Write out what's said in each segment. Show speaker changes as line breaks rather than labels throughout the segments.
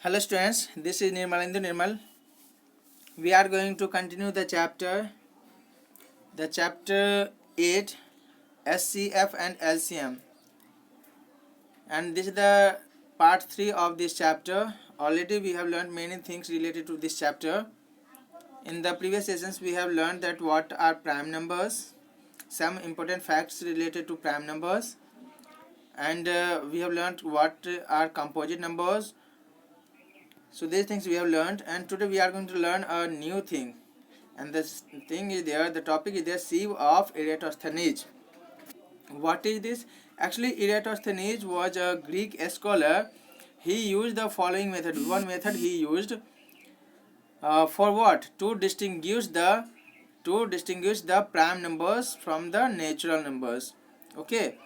Hello students, this is Nirmalendu Nirmal. We are going to continue the chapter 8, SCF and LCM. And this is the part 3 of this chapter. Already we have learned many things related to this chapter. In the previous sessions we have learned that what are prime numbers, some important facts related to prime numbers, and we have learned what are composite numbers. So these things we have learned, and today we are going to learn a new thing. And this thing is there, the topic is there, sieve of Eratosthenes. What is this? Actually, Eratosthenes was a Greek scholar. He used the following method. One method he used for what? To distinguish the prime numbers from the natural numbers. Okay,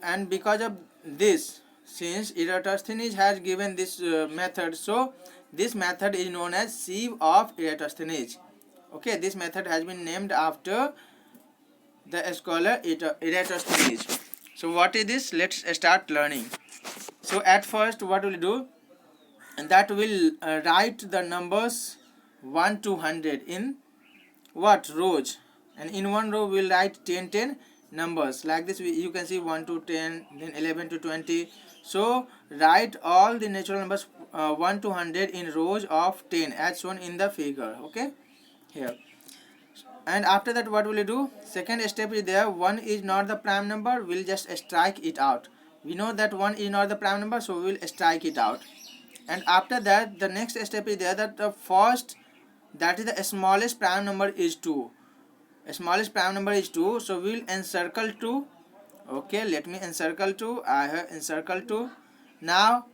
and because of this, since Eratosthenes has given this method, so this method is known as sieve of Eratosthenes. Okay, this method has been named after the scholar Eratosthenes. So what is this? Let's start learning. So at first what we'll do, that will write the numbers 1 to 100 in what rows, and in one row we'll write 10 numbers like this. You can see 1 to 10, then 11 to 20. So write all the natural numbers 1 to 100 in rows of 10 as shown in the figure. Okay, here. And after that what will you do? Second step is there, 1 is not the prime number, we'll just strike it out. We know that 1 is not the prime number, so we'll strike it out. And after that the next step is there, that the first, that is the smallest prime number is 2. Smallest prime number is 2, so we'll encircle 2. Okay, let me encircle 2. I have encircled 2. Now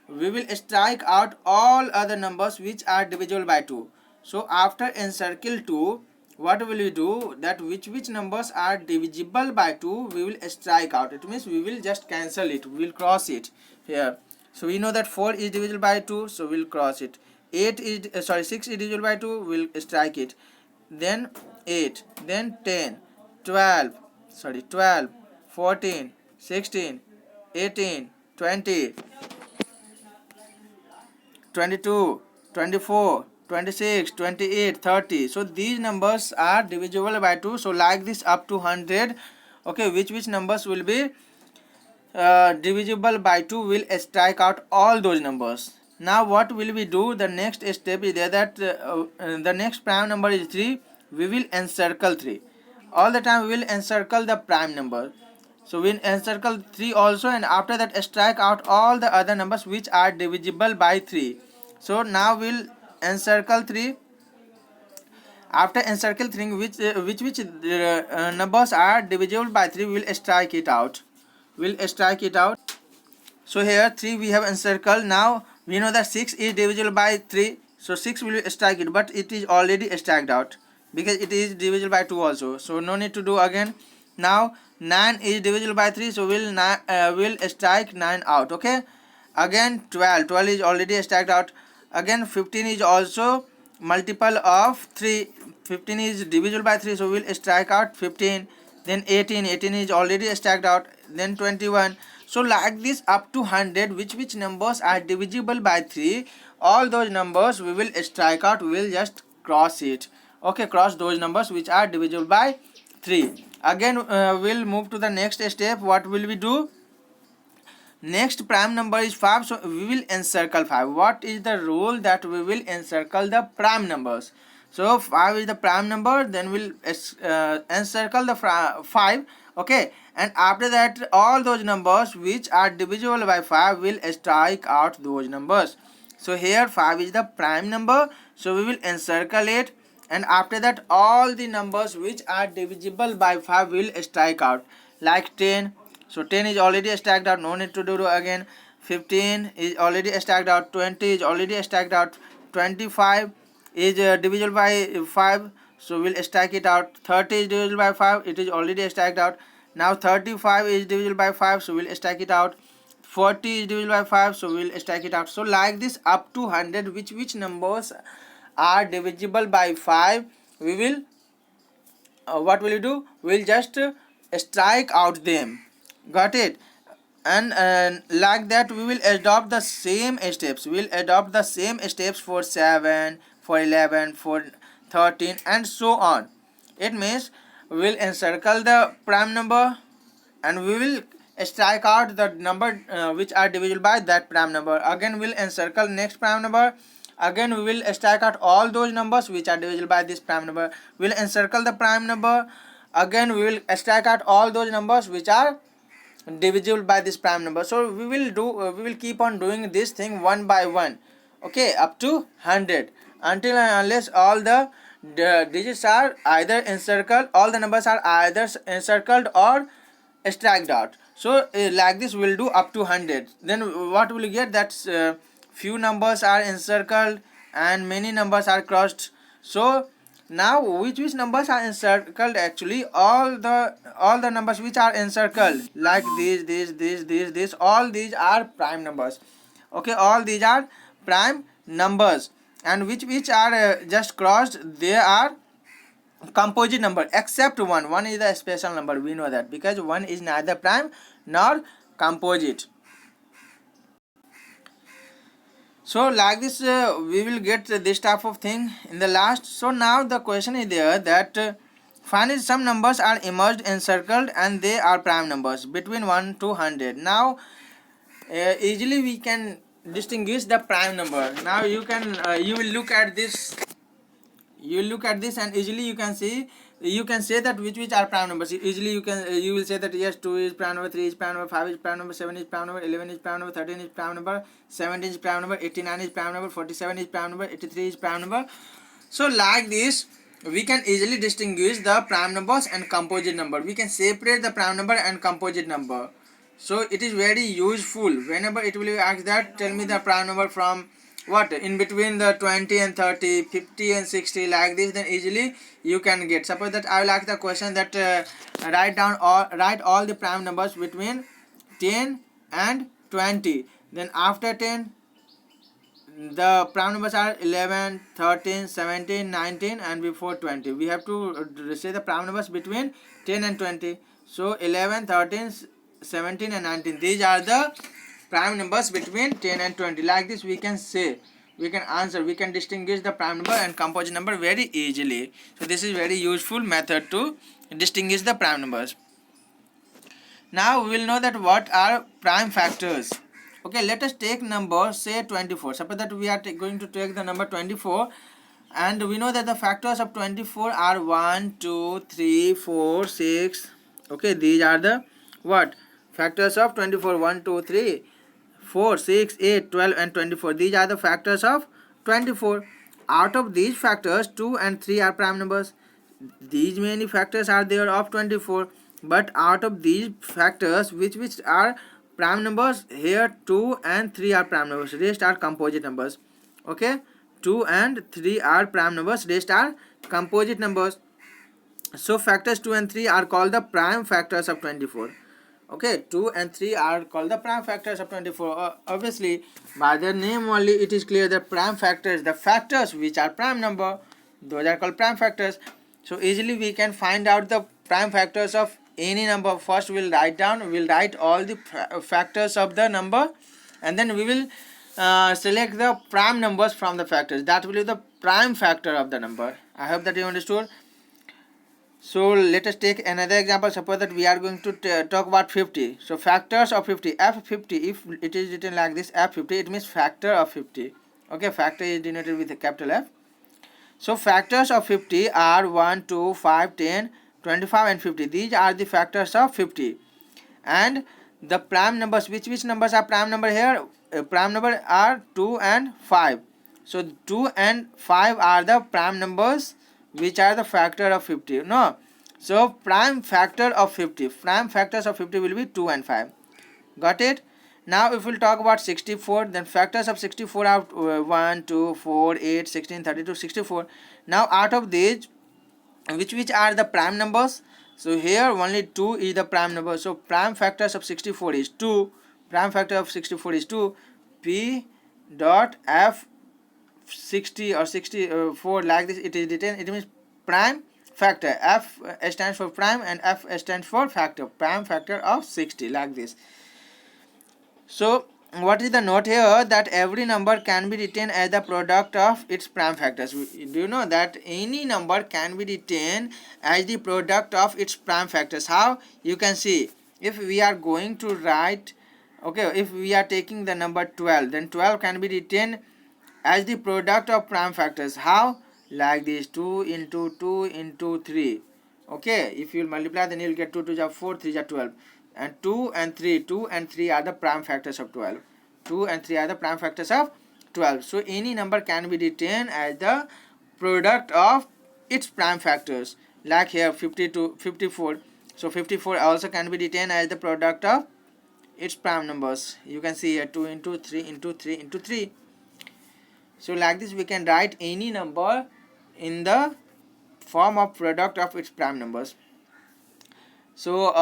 we will strike out all other numbers which are divisible by 2. So after encircle 2, what will we do? That which numbers are divisible by 2, we will strike out. It means we will just cancel it, we will cross it here. So we know that 4 is divisible by 2, so we will cross it. 6 is divisible by 2, we will strike it. Then 8, then 10, 12, 14, 16, 18, 20, 22, 24, 26, 28, 30. So these numbers are divisible by 2. So like this up to 100. Okay, which numbers will be divisible by 2, will strike out all those numbers. Now what will we do? The next step is there, that the next prime number is 3. We will encircle 3. All the time we will encircle the prime number. So we encircle 3 also, and after that strike out all the other numbers which are divisible by 3. So now we'll encircle 3. After encircle 3, which numbers are divisible by 3, we'll strike it out. So here 3 we have encircled. Now we know that 6 is divisible by 3, so 6 will strike it, but it is already struck out because it is divisible by 2 also, so no need to do again. Now 9 is divisible by 3, so we'll strike 9 out. Okay, again 12 is already struck out. Again 15 is also multiple of 3. 15 is divisible by 3, so we'll strike out 15. Then 18 is already struck out. Then 21. So like this up to 100, which numbers are divisible by 3, all those numbers we will strike out. We will just cross it. Okay, cross those numbers which are divisible by 3. Again we'll move to the next step. What will we do? Next prime number is 5, so we will encircle 5. What is the rule? That we will encircle the prime numbers. So 5 is the prime number, then we'll encircle the 5. Okay, and after that all those numbers which are divisible by 5 will strike out those numbers. So here 5 is the prime number, so we will encircle it, and after that all the numbers which are divisible by 5 will strike out, like 10. So 10 is already stacked out, no need to do again. 15 is already stacked out. 20 is already stacked out. 25 is divisible by 5, so we'll stack it out. 30 is divisible by 5, it is already stacked out. Now 35 is divisible by 5, so we'll stack it out. 40 is divisible by 5, so we'll stack it out. So like this up to 100, which numbers are divisible by 5, we will what will you do? We'll just strike out them. Got it? and like that we will adopt the same steps. We will adopt the same steps for 7, for 11, for 13, and so on. It means we will encircle the prime number and we will strike out the number which are divisible by that prime number. Again we will encircle next prime number. Again we will strike out all those numbers which are divisible by this prime number. We will encircle the prime number. Again we will strike out all those numbers which are divisible by this prime number. So we will keep on doing this thing one by one, okay, up to 100, until and unless all the digits are either encircled, all the numbers are either encircled or striked out. So like this we'll do up to 100. Then what will you get? That few numbers are encircled and many numbers are crossed. So now which numbers are encircled? Actually all the numbers which are encircled, like these, all these are prime numbers. Okay, all these are prime numbers. And which are just crossed, they are composite number, except one is a special number. We know that because one is neither prime nor composite. So like this we will get this type of thing in the last. So now the question is there that finally some numbers are emerged encircled and they are prime numbers between 1 to 100. Now easily we can distinguish the prime number. Now you will look at this, and easily you can see, you can say that which are prime numbers. Easily you will say that yes, 2 is prime number, 3 is prime number, 5 is prime number, 7 is prime number, 11 is prime number, 13 is prime number, 17 is prime number, 89 is prime number, 47 is prime number, 83 is prime number. So like this we can easily distinguish the prime numbers and composite number. We can separate the prime number and composite number. So it is very useful whenever it will be asked that tell me the prime number from what in between the 20 and 30, 50 and 60, like this, then easily you can get. Suppose that I will ask the question that write all the prime numbers between 10 and 20. Then after 10 the prime numbers are 11, 13, 17, 19, and before 20 we have to say the prime numbers between 10 and 20. So 11, 13, 17 and 19, these are the prime numbers between 10 and 20. Like this we can say, we can answer, we can distinguish the prime number and composite number very easily. So this is very useful method to distinguish the prime numbers. Now we will know that what are prime factors. Okay, let us take number say 24. Suppose that we are going to take the number 24, and we know that the factors of 24 are 1, 2, 3, 4, 6. Okay, these are the what factors of 24. 1, 2, 3, 4, 6, 8, 12 and 24. These are the factors of 24. Out of these factors 2 and 3 are prime numbers. These many factors are there of 24, but out of these factors which are prime numbers, here 2 and 3 are prime numbers, rest are composite numbers. Okay, 2 and 3 are prime numbers, rest are composite numbers. So factors 2 and 3 are called the prime factors of 24. Okay, 2 and 3 are called the prime factors of 24. Obviously by their name only it is clear that prime factors, the factors which are prime number, those are called prime factors. So easily we can find out the prime factors of any number. First we'll write all the factors of the number, and then we will select the prime numbers from the factors. That will be the prime factor of the number. I hope that you understood. So let us take another example. Suppose that we are going to talk about 50. So factors of 50, F50, if it is written like this, F50, it means factor of 50. Okay, factor is denoted with a capital F. So factors of 50 are 1, 2, 5, 10, 25 and 50. These are the factors of 50. And the prime numbers, which numbers are prime number here? Prime number are 2 and 5. So 2 and 5 are the prime numbers which are the factor of 50. No. So prime factor of 50, prime factors of 50 will be 2 and 5. Got it? Now if we'll talk about 64, then factors of 64 are 1, 2, 4, 8, 16, 32, 64. Now out of these, which are the prime numbers? So here only 2 is the prime number. So prime factors of 64 is 2. Prime factor of 64 is 2. P dot F 60 or 64, like this it is written. It means prime factor. F stands for prime and F stands for factor. Prime factor of 60, like this. So what is the note here? That every number can be written as the product of its prime factors. Do you know that any number can be written as the product of its prime factors? How? You can see, if we are going to write, okay, if we are taking the number 12, then 12 can be written as the product of prime factors. How? Like this, 2 into 2 into 3. Okay, if you multiply, then you'll get 2 to the 4, 3 is 12, and 2 and 3, 2 and 3 are the prime factors of 12. 2 and 3 are the prime factors of 12. So any number can be written as the product of its prime factors. Like here 52, 54. So 54 also can be written as the product of its prime numbers. You can see here 2 into 3 into 3 into 3. So like this we can write any number in the form of product of its prime numbers. So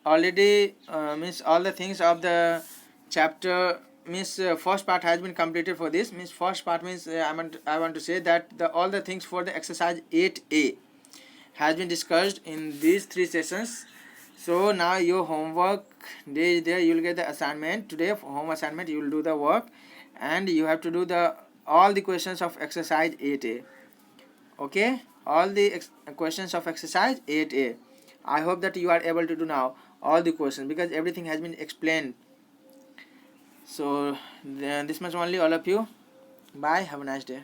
already means all the things of the chapter, means first part has been completed for this. Means first part means I want to say that all the things for the exercise 8a has been discussed in these 3 sessions. So now your homework day is there. You will get the assignment today. For home assignment you will do the work, and you have to do the all the questions of exercise 8a. Okay, all the questions of exercise 8a. I hope that you are able to do now all the questions, because everything has been explained. So then this much only, all of you. Bye, have a nice day.